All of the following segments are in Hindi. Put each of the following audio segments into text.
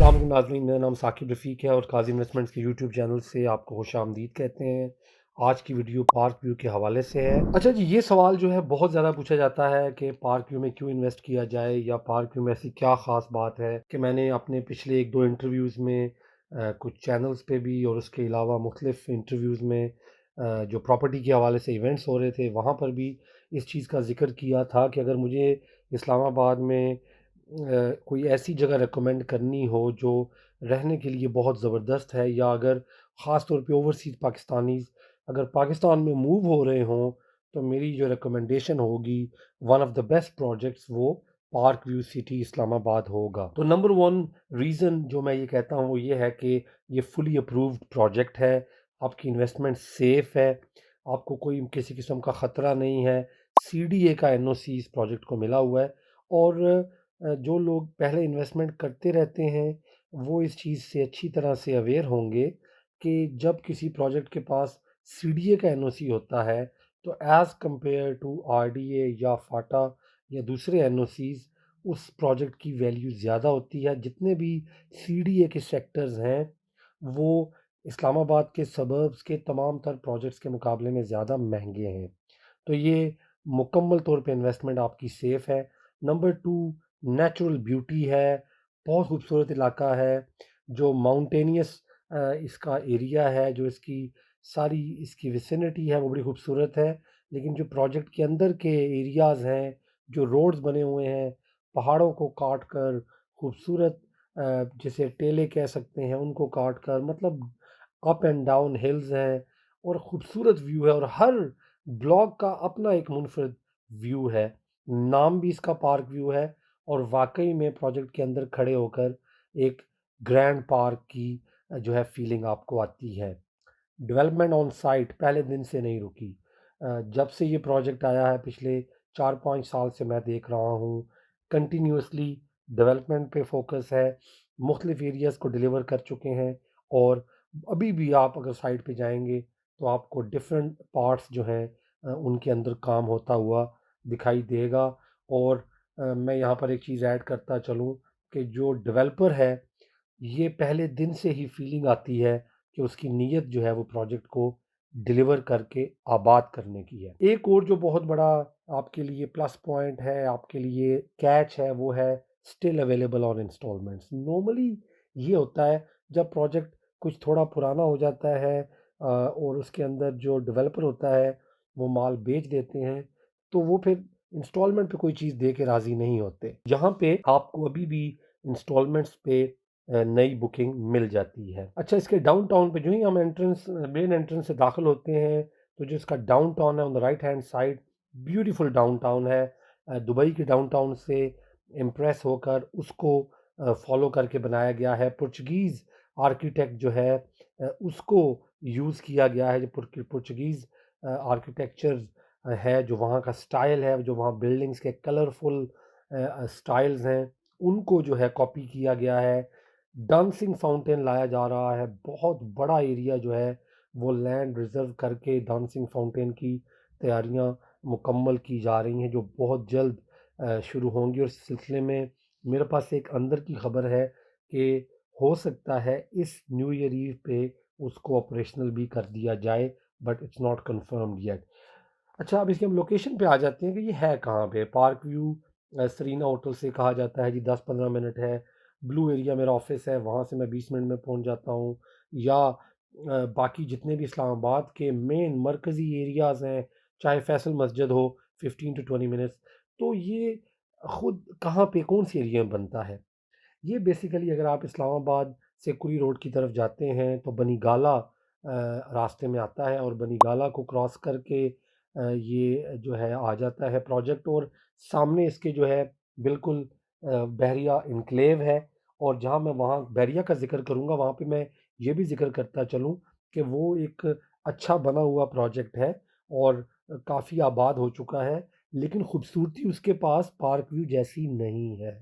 अस्सलाम वालेकुम नाज़रीन, मेरा नाम साकिब रफ़ीक है और काज़ी इन्वेस्टमेंट्स के यूट्यूब चैनल से आपको खुशामदीद कहते हैं। आज की वीडियो पार्क व्यू के हवाले से है। अच्छा जी, ये सवाल जो है बहुत ज़्यादा पूछा जाता है कि पार्क व्यू में क्यों इन्वेस्ट किया जाए या पार्क व्यू में ऐसी क्या ख़ास बात है कि मैंने अपने पिछले 1-2 इंटरव्यूज़ में कुछ चैनल्स पे भी और उसके अलावा मुख्तलिफ इंटरव्यूज़ में जो प्रॉपर्टी के हवाले से इवेंट्स हो रहे थे, वहाँ पर भी इस चीज़ का ज़िक्र किया था कि अगर मुझे इस्लामाबाद में कोई ऐसी जगह रेकमेंड करनी हो जो रहने के लिए बहुत ज़बरदस्त है, या अगर ख़ास तौर पे ओवरसीज़ पाकिस्तानीज़ अगर पाकिस्तान में मूव हो रहे हों, तो मेरी जो रिकमेंडेशन होगी, one of the best projects वो पार्क व्यू सिटी इस्लामाबाद होगा। तो नंबर 1 रीज़न जो मैं ये कहता हूँ वो ये है कि ये फुली अप्रूव्ड प्रोजेक्ट है, आपकी इन्वेस्टमेंट सेफ़ है, आपको कोई किसी किस्म का ख़तरा नहीं है। सीडीए का एनओसी इस प्रोजेक्ट को मिला हुआ है, और जो लोग पहले इन्वेस्टमेंट करते रहते हैं, वो इस चीज़ से अच्छी तरह से अवेयर होंगे कि जब किसी प्रोजेक्ट के पास सीडीए का एनओसी होता है, तो एज़ कंपेयर टू आरडीए या फाटा या दूसरे एनओसीज़, उस प्रोजेक्ट की वैल्यू ज़्यादा होती है। जितने भी सीडीए के सेक्टर्स हैं, वो इस्लामाबाद के सबर्ब्स के तमाम तर प्रोजेक्ट्स के मुकाबले में ज़्यादा महँगे हैं। तो ये मुकम्मल तौर पे इन्वेस्टमेंट आपकी सेफ़ है। नंबर 2, नेचुरल ब्यूटी है, बहुत खूबसूरत इलाका है, जो माउंटेनियस इसका एरिया है, जो इसकी सारी इसकी विसिनिटी है वो बड़ी खूबसूरत है। लेकिन जो प्रोजेक्ट के अंदर के एरियाज़ हैं, जो रोड्स बने हुए हैं, पहाड़ों को काट कर खूबसूरत जिसे टेले कह सकते हैं, उनको काट कर मतलब अप एंड डाउन हिल्स हैं और खूबसूरत व्यू है, और हर ब्लॉक का अपना एक मुनफरद व्यू है। नाम भी इसका पार्क व्यू है, और वाक़ई में प्रोजेक्ट के अंदर खड़े होकर एक ग्रैंड पार्क की जो है फीलिंग आपको आती है। डेवलपमेंट ऑन साइट पहले दिन से नहीं रुकी। जब से ये प्रोजेक्ट आया है पिछले 4-5 साल से मैं देख रहा हूँ, कंटिन्यूअसली डेवलपमेंट पे फ़ोकस है, मुख्तलिफ एरियाज़ को डिलीवर कर चुके हैं, और अभी भी आप अगर साइट पे जाएँगे तो आपको डिफरेंट पार्ट्स जो हैं उनके अंदर काम होता हुआ दिखाई देगा। और मैं यहाँ पर एक चीज़ ऐड करता चलूँ कि जो डेवलपर है, ये पहले दिन से ही फीलिंग आती है कि उसकी नीयत जो है वो प्रोजेक्ट को डिलीवर करके आबाद करने की है। एक और जो बहुत बड़ा आपके लिए प्लस पॉइंट है, आपके लिए कैच है, वो है still available on installments. Normally ये होता है जब प्रोजेक्ट कुछ थोड़ा पुराना हो जाता है और उसके अंदर जो डेवलपर होता है वो माल बेच देते हैं, तो वो फिर इंस्टॉलमेंट पे कोई चीज़ दे के राज़ी नहीं होते। यहाँ पे आपको अभी भी इंस्टॉलमेंट्स पे नई बुकिंग मिल जाती है। अच्छा, इसके डाउनटाउन पे जो ही हम मेन एंट्रेंस से दाखिल होते हैं, तो जो इसका डाउनटाउन है on the right hand side, beautiful downtown है। दुबई के डाउनटाउन से इम्प्रेस होकर उसको फॉलो करके बनाया गया है। पुर्तगीज़ आर्किटेक्ट जो है उसको यूज़ किया गया है। जो पुर्तगीज़ आर्किटेक्चर है, जो वहाँ का स्टाइल है, जो वहाँ बिल्डिंग्स के कलरफुल स्टाइल्स हैं, उनको जो है कॉपी किया गया है। डांसिंग फाउंटेन लाया जा रहा है, बहुत बड़ा एरिया जो है वो लैंड रिज़र्व करके डांसिंग फाउंटेन की तैयारियां मुकम्मल की जा रही हैं, जो बहुत जल्द शुरू होंगी। और इस सिलसिले में मेरे पास एक अंदर की खबर है कि हो सकता है इस न्यू ईयर ईव पे उसको ऑपरेशनल भी कर दिया जाए, but it's not confirmed yet. अच्छा, अब इसकी हम लोकेशन पे आ जाते हैं कि ये है कहाँ पे। पार्क व्यू सरीना होटल से कहा जाता है जी 10-15 मिनट है। ब्लू एरिया मेरा ऑफिस है, वहाँ से मैं 20 मिनट में पहुँच जाता हूँ। या बाकी जितने भी इस्लामाबाद के मेन मरकज़ी एरियाज़ हैं, चाहे फैसल मस्जिद हो, 15 टू 20 मिनट्स। तो ये ख़ुद कहाँ पे कौन-सी एरिया में बनता है? ये बेसिकली अगर आप इस्लामाबाद से कुली रोड की तरफ जाते हैं तो बनीगाला रास्ते में आता है, और बनीगाला को क्रॉस करके ये जो है आ जाता है प्रोजेक्ट। और सामने इसके जो है बिल्कुल बहरिया इनक्लेव है। और जहाँ मैं वहाँ बहरिया का ज़िक्र करूँगा, वहाँ पे मैं ये भी ज़िक्र करता चलूँ कि वो एक अच्छा बना हुआ प्रोजेक्ट है और काफ़ी आबाद हो चुका है, लेकिन खूबसूरती उसके पास पार्क व्यू जैसी नहीं है।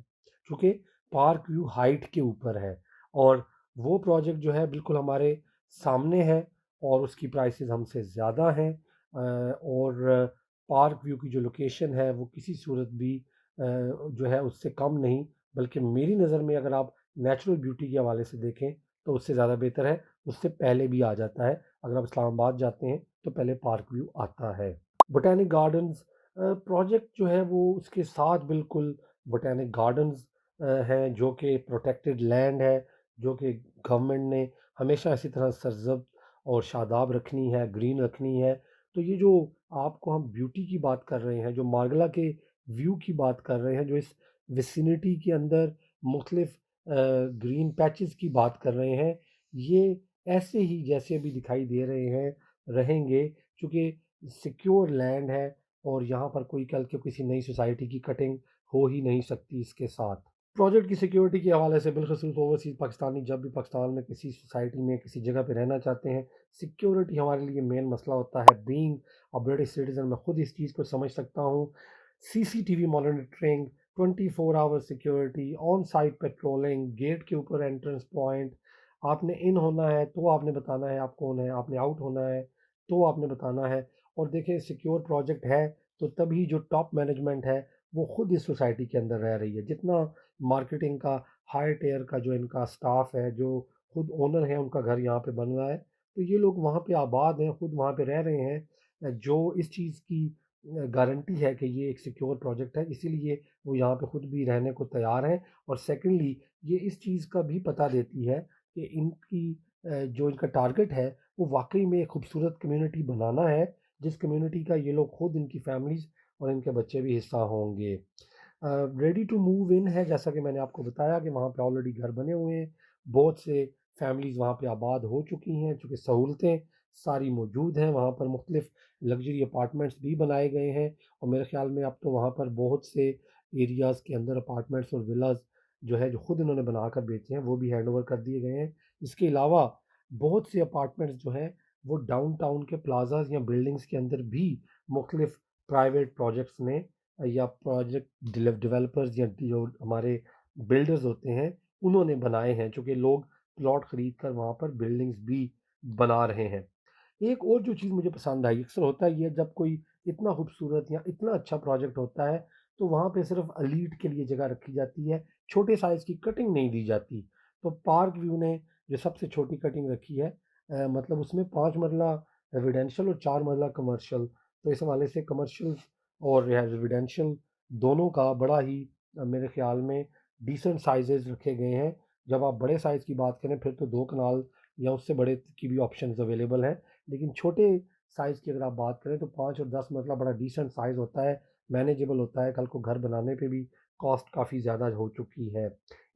चूँकि पार्क व्यू हाइट के ऊपर है, और वो प्रोजेक्ट जो है बिल्कुल हमारे सामने है, और उसकी प्राइसेस हमसे ज़्यादा हैं। और पार्क व्यू की जो लोकेशन है वो किसी सूरत भी जो है उससे कम नहीं, बल्कि मेरी नज़र में अगर आप नेचुरल ब्यूटी के हवाले से देखें तो उससे ज़्यादा बेहतर है, उससे पहले भी आ जाता है। अगर आप इस्लामाबाद जाते हैं तो पहले पार्क व्यू आता है। बोटैनिक गार्डन्स प्रोजेक्ट जो है वो उसके साथ बिल्कुल बोटैनिक गार्डन्स हैं जो कि प्रोटेक्टेड लैंड है, जो कि गवर्नमेंट ने हमेशा इसी तरह सरसब्ज़ और शादाब रखनी है, ग्रीन रखनी है। तो ये जो आपको हम ब्यूटी की बात कर रहे हैं, जो मार्गला के व्यू की बात कर रहे हैं, जो इस विसिनिटी के अंदर मुख्तलिफ ग्रीन पैचेस की बात कर रहे हैं, ये ऐसे ही जैसे अभी दिखाई दे रहे हैं रहेंगे, चूँकि सिक्योर लैंड है और यहाँ पर कोई कल के किसी नई सोसाइटी की कटिंग हो ही नहीं सकती इसके साथ। प्रोजेक्ट की सिक्योरिटी के हवाले से बिलखुसूस ओवरसीज़ पाकिस्तानी जब भी पाकिस्तान में किसी सोसाइटी में किसी जगह पे रहना चाहते हैं, सिक्योरिटी हमारे लिए मेन मसला होता है। बीइंग अ ब्रिटिश सिटीज़न मैं खुद इस चीज़ को समझ सकता हूँ। CCTV monitoring, 24 hour security, on site patrolling, gate के ऊपर एंट्रेंस पॉइंट, आपने इन होना है तो आपने बताना है आप कौन है, आपने आउट होना है तो आपने बताना है। और देखें सिक्योर प्रोजेक्ट है तो तभी जो टॉप मैनेजमेंट है वो खुद इस सोसाइटी के अंदर रह रही है। जितना मार्केटिंग का हाई टियर का जो इनका स्टाफ है, जो खुद ओनर है, उनका घर यहाँ पे बन रहा है, तो ये लोग वहाँ पे आबाद हैं, खुद वहाँ पे रह रहे हैं। जो इस चीज़ की गारंटी है कि ये एक सिक्योर प्रोजेक्ट है, इसीलिए वो यहाँ पे खुद भी रहने को तैयार हैं। और सेकेंडली ये इस चीज़ का भी पता देती है कि इनकी जो इनका टारगेट है वो वाकई में एक खूबसूरत कम्युनिटी बनाना है, जिस कम्युनिटी का ये लोग खुद, इनकी फैमिलीज़ और इनके बच्चे भी हिस्सा होंगे। रेडी टू मूव इन है, जैसा कि मैंने आपको बताया कि वहाँ पे ऑलरेडी घर बने हुए हैं, बहुत से फैमिलीज़ वहाँ पे आबाद हो चुकी हैं, चूँकि सहूलतें सारी मौजूद हैं। वहाँ पर मुख्तलिफ लग्जरी अपार्टमेंट्स भी बनाए गए हैं और मेरे ख़्याल में अब तो वहाँ पर बहुत से एरियाज़ के अंदर अपार्टमेंट्स और विलाज़ जो है, जो खुद इन्होंने बनाकर बेचे हैं, वो भी हैंडओवर कर दिए गए हैं। इसके अलावा बहुत से अपार्टमेंट्स जो हैं, वो डाउनटाउन के प्लाज़ाज़ या बिल्डिंग्स के अंदर भी मुख्तलिफ प्राइवेट प्रोजेक्ट्स ने या प्रोजेक्ट डेवलपर्स या जो हमारे बिल्डर्स होते हैं उन्होंने बनाए हैं, चूँकि लोग प्लॉट खरीद कर वहाँ पर बिल्डिंग्स भी बना रहे हैं। एक और जो चीज़ मुझे पसंद आई, अक्सर होता ये है जब कोई इतना खूबसूरत या इतना अच्छा प्रोजेक्ट होता है तो वहाँ पे सिर्फ एलीट के लिए जगह रखी जाती है, छोटे साइज़ की कटिंग नहीं दी जाती। तो पार्क व्यू ने जो सबसे छोटी कटिंग रखी है, मतलब उसमें 5 मरला रेजिडेंशियल और 4 मरला कमर्शियल। तो इस हवाले से कमर्शियल और रेजिडेंशियल दोनों का बड़ा ही मेरे ख़्याल में डिसेंट साइज़ेज़ रखे गए हैं। जब आप बड़े साइज़ की बात करें फिर तो 2 कनाल या उससे बड़े की भी ऑप्शंस अवेलेबल हैं। लेकिन छोटे साइज़ की अगर आप बात करें तो 5 और 10 मरला बड़ा डिसेंट साइज़ होता है, मैनेजेबल होता है। कल को घर बनाने पे भी कॉस्ट काफ़ी ज़्यादा हो चुकी है।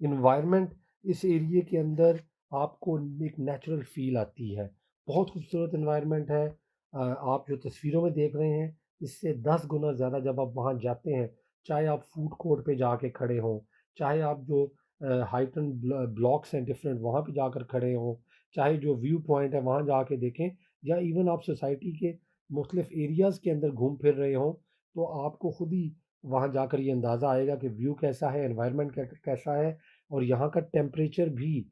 एनवायरनमेंट इस एरिये के अंदर आपको एक नेचुरल फ़ील आती है। बहुत खूबसूरत एनवायरनमेंट है। आप जो तस्वीरों में देख रहे हैं इससे 10 गुना ज़्यादा जब आप वहाँ जाते हैं, चाहे आप फूड कोर्ट पे जाके खड़े हों, चाहे आप जो हाइटन ब्लॉक्स हैं डिफरेंट वहाँ पे जाकर खड़े हों, चाहे जो व्यू पॉइंट है वहाँ जाके देखें, या इवन आप सोसाइटी के मुख्तलिफ एरियाज़ के अंदर घूम फिर रहे हों, तो आपको खुद ही वहाँ जाकर ये अंदाज़ा आएगा कि व्यू कैसा है, एनवायरनमेंट कैसा है। और यहाँ का टेम्परेचर भी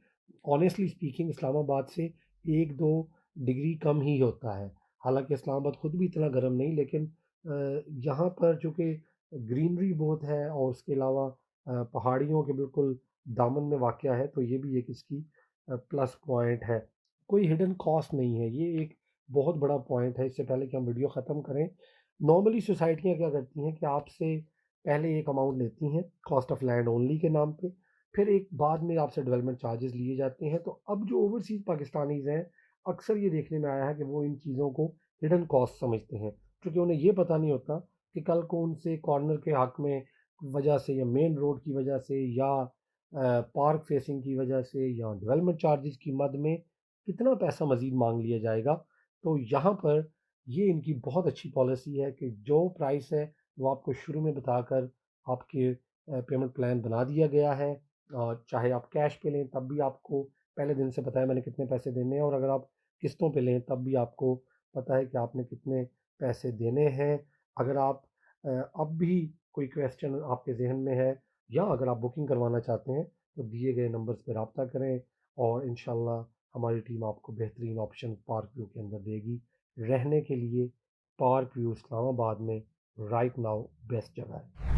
ऑनेस्टली स्पीकिंग इस्लामाबाद से 1-2 डिग्री कम ही होता है। हालाँकि इस्लामाबाद खुद भी इतना गर्म नहीं, लेकिन यहाँ पर चूँकि ग्रीनरी बहुत है और उसके अलावा पहाड़ियों के बिल्कुल दामन में वाक़या है, तो ये भी एक इसकी प्लस पॉइंट है। कोई हिडन कॉस्ट नहीं है, ये एक बहुत बड़ा पॉइंट है। इससे पहले कि हम वीडियो ख़त्म करें, नॉर्मली सोसाइटियाँ क्या करती हैं कि आपसे पहले एक अमाउंट लेती हैं कॉस्ट ऑफ लैंड ओनली के नाम पे, फिर एक बाद में आपसे डेवलपमेंट चार्जेस लिए जाते हैं। तो अब जो ओवरसीज़ पाकिस्तानीज़ हैं, अक्सर ये देखने में आया है कि वो इन चीज़ों को हिडन कॉस्ट समझते हैं, क्योंकि उन्हें ये पता नहीं होता कि कल को उनसे कॉर्नर के हक़ में वजह से या मेन रोड की वजह से या पार्क फेसिंग की वजह से या डेवलपमेंट चार्जेस की मद में कितना पैसा मज़ीद माँग लिया जाएगा। तो यहाँ पर ये इनकी बहुत अच्छी पॉलिसी है कि जो प्राइस है वो आपको शुरू में बताकर आपके पेमेंट प्लान बना दिया गया है। चाहे आप कैश पे लें तब भी आपको पहले दिन से पता है मैंने कितने पैसे देने हैं, और अगर आप किस्तों पे लें तब भी आपको पता है कि आपने कितने पैसे देने हैं। अगर आप अब भी कोई क्वेश्चन आपके ज़हन में है या अगर आप बुकिंग करवाना चाहते हैं तो दिए गए नंबर्स पे रब्ता करें और इंशाल्लाह हमारी टीम आपको बेहतरीन ऑप्शन पार्क व्यू के अंदर देगी। रहने के लिए पार्क व्यू इस्लामाबाद में राइट नाउ बेस्ट जगह है।